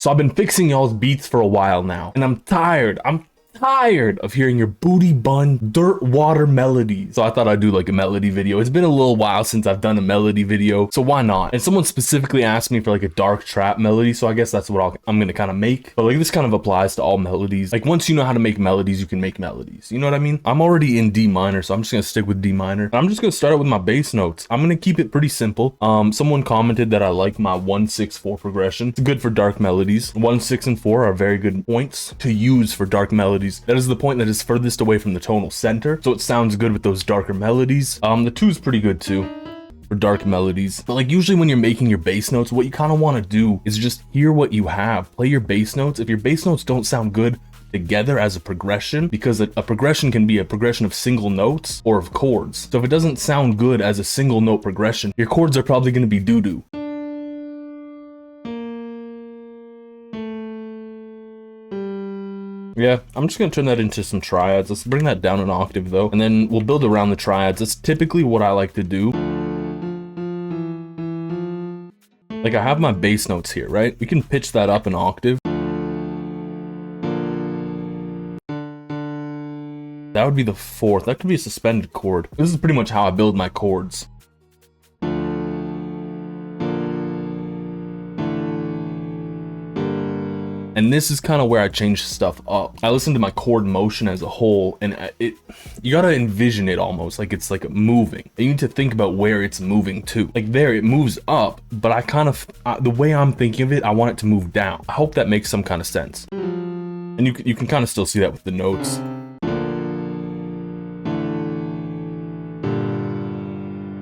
So I've been fixing y'all's beats for a while now, and I'm tired of hearing your booty bun dirt water melodies. So I thought I'd do like a melody video. It's been a little while since I've done a melody video, so why not? And someone specifically asked me for like a dark trap melody, so I guess that's what I'm gonna kind of make. But like this kind of applies to all melodies. Like once you know how to make melodies, you can make melodies. You know what I mean? I'm already in D minor, so I'm just gonna stick with D minor. And I'm just gonna start out with my bass notes. I'm gonna keep it pretty simple. Someone commented that I like my 1-6-4 progression. It's good for dark melodies. 1, 6, and 4 are very good points to use for dark melodies. That is the point that is furthest away from the tonal center, so it sounds good with those darker melodies. The 2 is pretty good too for dark melodies. But like usually when you're making your bass notes, what you kind of want to do is just hear what you have. Play your bass notes. If your bass notes don't sound good together as a progression, because a progression can be a progression of single notes or of chords. So if it doesn't sound good as a single note progression, your chords are probably going to be doo-doo. Yeah, I'm just gonna turn that into some triads. Let's bring that down an octave though, and then we'll build around the triads. That's typically what I like to do. Like I have my bass notes here, right? We can pitch that up an octave. That would be the 4th. That could be a suspended chord. This is pretty much how I build my chords. And this is kind of where I change stuff up. I listen to my chord motion as a whole, and you gotta envision it almost like it's like moving. And you need to think about where it's moving to. Like there, it moves up, but I kind of, the way I'm thinking of it, I want it to move down. I hope that makes some kind of sense. And you can kind of still see that with the notes.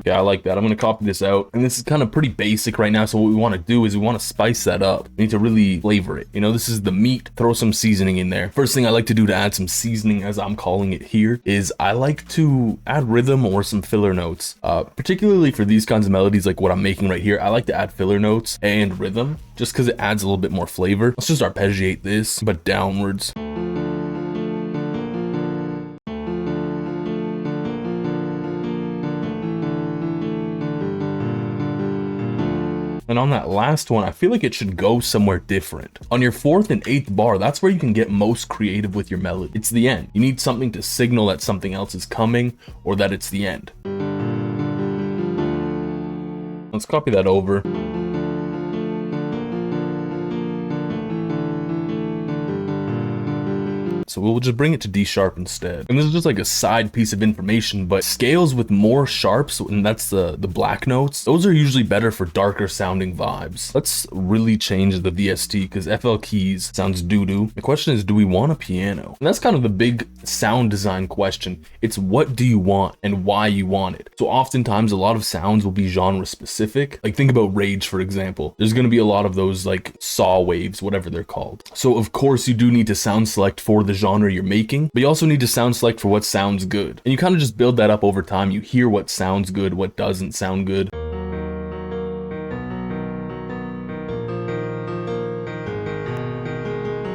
Yeah, I like that. I'm gonna copy this out, and this is kind of pretty basic right now, so what we want to do is we want to spice that up. We need to really flavor it. You know, this is the meat. Throw some seasoning in there. First thing I like to do to add some seasoning, as I'm calling it here, is I like to add rhythm or some filler notes. Particularly for these kinds of melodies like what I'm making right here, I like to add filler notes and rhythm just because it adds a little bit more flavor. Let's just arpeggiate this, but downwards. And on that last one, I feel like it should go somewhere different. On your 4th and 8th bar, that's where you can get most creative with your melody. It's the end. You need something to signal that something else is coming or that it's the end. Let's copy that over. So we'll just bring it to D sharp instead. And this is just like a side piece of information, but scales with more sharps, and that's the black notes, those are usually better for darker sounding vibes. Let's really change the VST because FL keys sounds doo-doo. The question is, do we want a piano? And that's kind of the big sound design question. It's what do you want and why you want it. So oftentimes a lot of sounds will be genre specific. Like think about Rage, for example. There's going to be a lot of those like saw waves, whatever they're called. So of course you do need to sound select for the genre you're making, but you also need to sound select for what sounds good. And you kind of just build that up over time. You hear what sounds good, what doesn't sound good.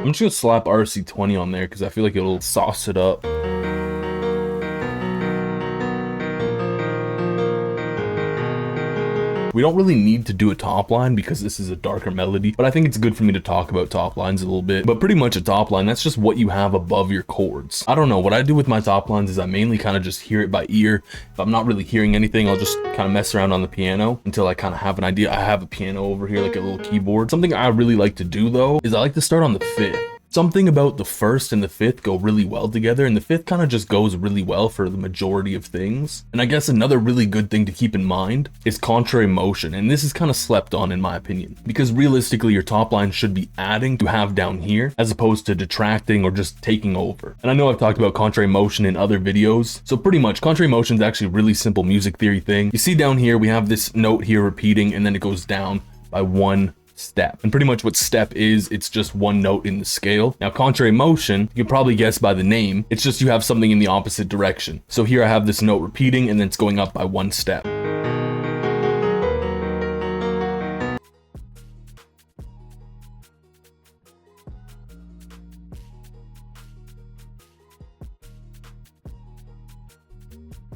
I'm just gonna slap RC20 on there because I feel like it'll sauce it up. We don't really need to do a top line because this is a darker melody, but I think it's good for me to talk about top lines a little bit. But pretty much a top line, that's just what you have above your chords. I don't know, what I do with my top lines is I mainly kind of just hear it by ear. If I'm not really hearing anything, I'll just kind of mess around on the piano until I kind of have an idea. I have a piano over here, like a little keyboard. Something I really like to do though, is I like to start on the 5th. Something about the 1st and the 5th go really well together, and the 5th kind of just goes really well for the majority of things. And I guess another really good thing to keep in mind is contrary motion, and this is kind of slept on in my opinion, because realistically your top line should be adding to have down here as opposed to detracting or just taking over. And I know I've talked about contrary motion in other videos, so pretty much contrary motion is actually a really simple music theory thing. You see down here we have this note here repeating, and then it goes down by 1 step. And pretty much what step is, it's just one note in the scale. Now contrary motion, you can probably guess by the name, it's just you have something in the opposite direction. So here I have this note repeating and then it's going up by 1 step.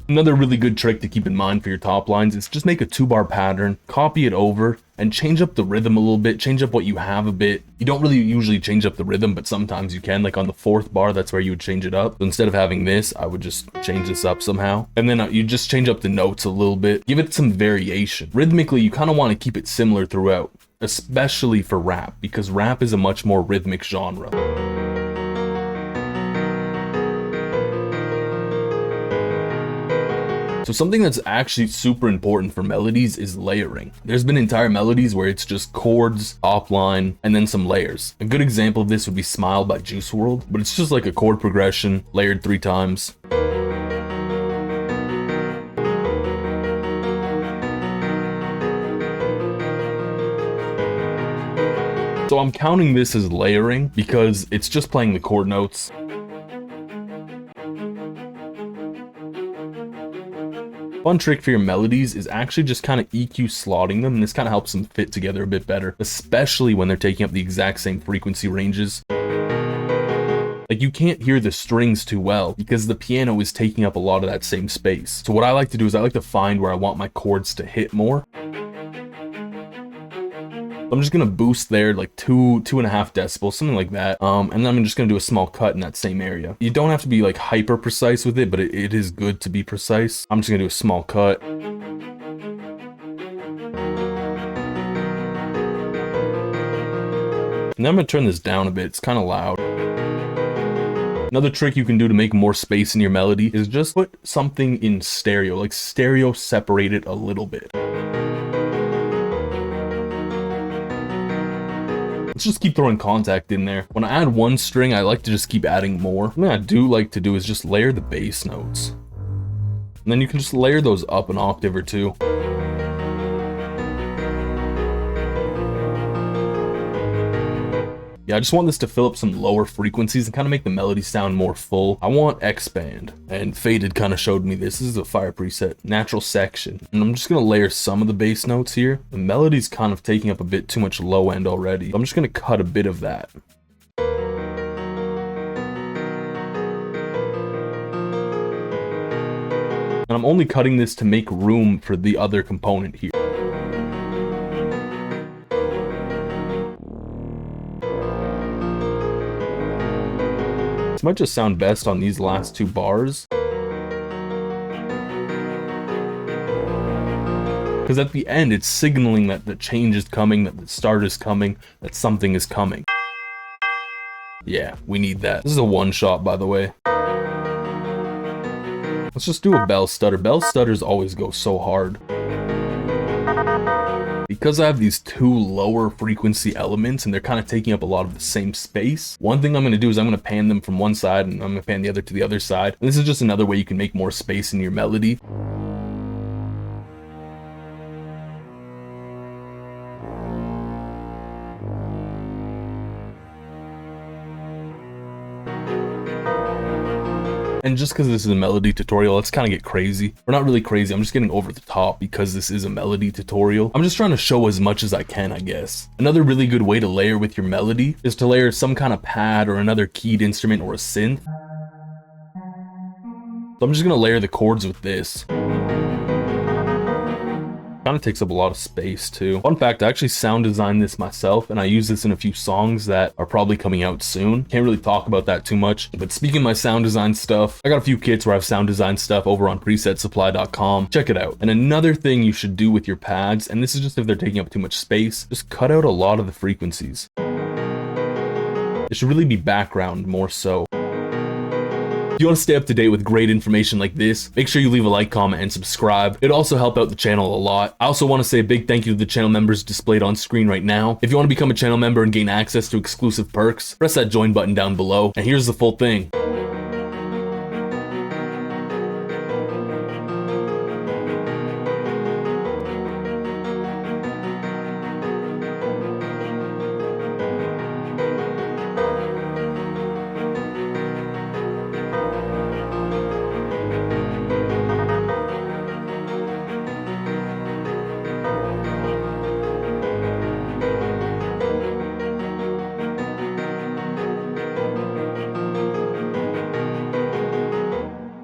Another really good trick to keep in mind for your top lines is just make a 2-bar pattern, copy it over, and change up the rhythm a little bit, change up what you have a bit. You don't really usually change up the rhythm, but sometimes you can. Like on the 4th bar, that's where you would change it up. So instead of having this, I would just change this up somehow. And then you just change up the notes a little bit, give it some variation. Rhythmically, you kind of want to keep it similar throughout, especially for rap, because rap is a much more rhythmic genre. So something that's actually super important for melodies is layering. There's been entire melodies where it's just chords, top line, and then some layers. A good example of this would be Smile by Juice WRLD, but it's just like a chord progression layered 3 times. So I'm counting this as layering because it's just playing the chord notes. Fun trick for your melodies is actually just kind of EQ slotting them, and this kind of helps them fit together a bit better, especially when they're taking up the exact same frequency ranges. Like you can't hear the strings too well because the piano is taking up a lot of that same space. So what I like to do is I like to find where I want my chords to hit more. I'm just gonna boost there like 2.5 decibels, something like that. And then I'm just gonna do a small cut in that same area. You don't have to be like hyper precise with it, but it is good to be precise. I'm just gonna do a small cut. And then I'm gonna turn this down a bit. It's kind of loud. Another trick you can do to make more space in your melody is just put something in stereo, like stereo separate it a little bit. Let's just keep throwing contact in there. When I add one string, I like to just keep adding more. Something I do like to do is just layer the bass notes. And then you can just layer those up an octave or 2. Yeah, I just want this to fill up some lower frequencies and kind of make the melody sound more full. I want X-Band, and Faded kind of showed me this. This is a fire preset, natural section. And I'm just gonna layer some of the bass notes here. The melody's kind of taking up a bit too much low end already. I'm just gonna cut a bit of that. And I'm only cutting this to make room for the other component here. This might just sound best on these last 2 bars. Because at the end, it's signaling that the change is coming, that the start is coming, that something is coming. Yeah, we need that. This is a 1-shot, by the way. Let's just do a bell stutter. Bell stutters always go so hard. Because I have these 2 lower frequency elements and they're kind of taking up a lot of the same space, one thing I'm going to do is I'm going to pan them from one side and I'm going to pan the other to the other side. And this is just another way you can make more space in your melody. And just because this is a melody tutorial, let's kind of get crazy. We're not really crazy, I'm just getting over the top because this is a melody tutorial. I'm just trying to show as much as I can, I guess. Another really good way to layer with your melody is to layer some kind of pad or another keyed instrument or a synth. So I'm just gonna layer the chords with this. Kind of takes up a lot of space too. Fun fact, I actually sound designed this myself and I use this in a few songs that are probably coming out soon. Can't really talk about that too much, but speaking of my sound design stuff, I got a few kits where I have sound design stuff over on presetsupply.com. Check it out. And another thing you should do with your pads, and this is just if they're taking up too much space, just cut out a lot of the frequencies. It should really be background more so. If you want to stay up to date with great information like this, make sure you leave a like, comment, and subscribe. It'd also help out the channel a lot. I also want to say a big thank you to the channel members displayed on screen right now. If you want to become a channel member and gain access to exclusive perks, press that join button down below. And here's the full thing.